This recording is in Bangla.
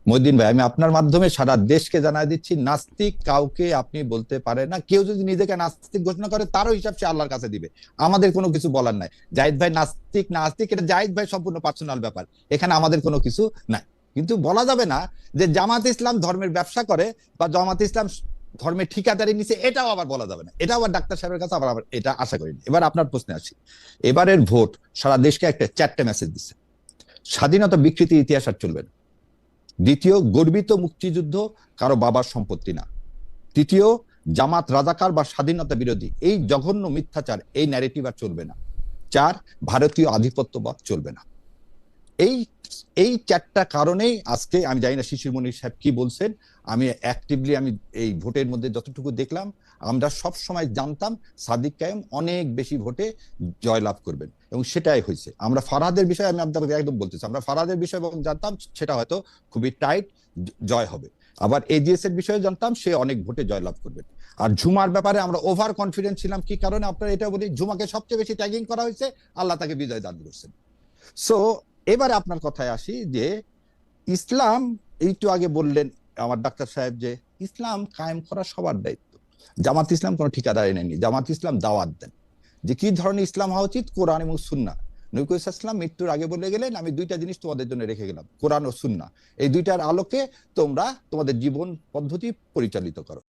মহিউদ্দিন ভাই, আমি আপনার মাধ্যমে সারা দেশকে জানাই দিচ্ছি, নাস্তিক কাউকে আপনি বলতে পারেন না। কেউ যদি নিজেকে নাস্তিক ঘোষণা করে, তারও হিসাব সে আল্লাহর কাছে দিবে। আমাদের কোনো কিছু বলার নাই। জাহিদ ভাই নাস্তিক না আস্তিক, এটা জাহিদ ভাই সম্পূর্ণ পার্সোনাল ব্যাপার, এখানে আমাদের কোনো কিছু নাই। কিন্তু বলা যাবে না যে জামাত ইসলাম ধর্মের ব্যবসা করে বা জামাত ইসলাম ধর্মের ঠিকাদারি নিচে, এটাও আবার বলা যাবে না। এটা আবার ডাক্তার সাহেবের কাছে আবার এটা আশা করিনি। এবার আপনার প্রশ্নে আসি। এবারের ভোট সারা দেশকে একটা চারটে মেসেজ দিচ্ছে। স্বাধীনতা বিকৃতি ইতিহাস আর চলবে না। দ্বিতীয়, গর্বিত মুক্তিযুদ্ধ কারো বাবার সম্পত্তি না। তৃতীয়, জামাত রাজাকার বা স্বাধীনতা বিরোধী এই জঘন্য মিথ্যাচার, এই ন্যারেটিভ আর চলবে না। চার, ভারতীয় আধিপত্যবাদ চলবে না। এই এই চারটা কারণেই আজকে, আমি জানি না শিশির মনির সাহেব কি বলছেন, আমি অ্যাক্টিভলি আমি এই ভোটের মধ্যে যতটুকু দেখলাম, আমরা সব সময় জানতাম সাদিক কায়েম অনেক বেশি ভোটে জয়লাভ করবেন, এবং সেটাই হয়েছে। আমরা ফারহাদের বিষয়ে, আমি আপনাকে একদম বলতেছি, আমরা ফারহাদের বিষয়ে জানতাম সেটা হয়তো খুবই টাইট জয় হবে। আবার এজিএস এর বিষয়ে জানতাম সে অনেক ভোটে জয়লাভ করবেন। আর ঝুমার ব্যাপারে আমরা ওভার কনফিডেন্ট ছিলাম। কি কারণে আপনারা এটা বলি, ঝুমাকে সবচেয়ে বেশি ট্যাগিং করা হয়েছে, আল্লাহ তাকে বিজয় দান করছেন। সো এবারে আপনার কথায় আসি যে ইসলাম, একটু আগে বললেন আমার ডাক্তার সাহেব যে ইসলাম কায়েম করা সবার দায়িত্ব। জামাত ইসলাম কোনো ঠিকাদারি নেয়নি। জামাত ইসলাম দাওয়াত দেন যে কি ধরনের ইসলাম হওয়া উচিত, কোরআন এবং সুন্নাহ। নবী করিম সাল্লাল্লাহু আলাইহি ওয়াসাল্লাম মৃত্যুর আগে বলে গেলেন, আমি দুইটা জিনিস তোমাদের জন্য রেখে গেলাম, কোরআন ও সুন্নাহ। এই দুইটার আলোকে তোমরা তোমাদের জীবন পদ্ধতি পরিচালিত করো।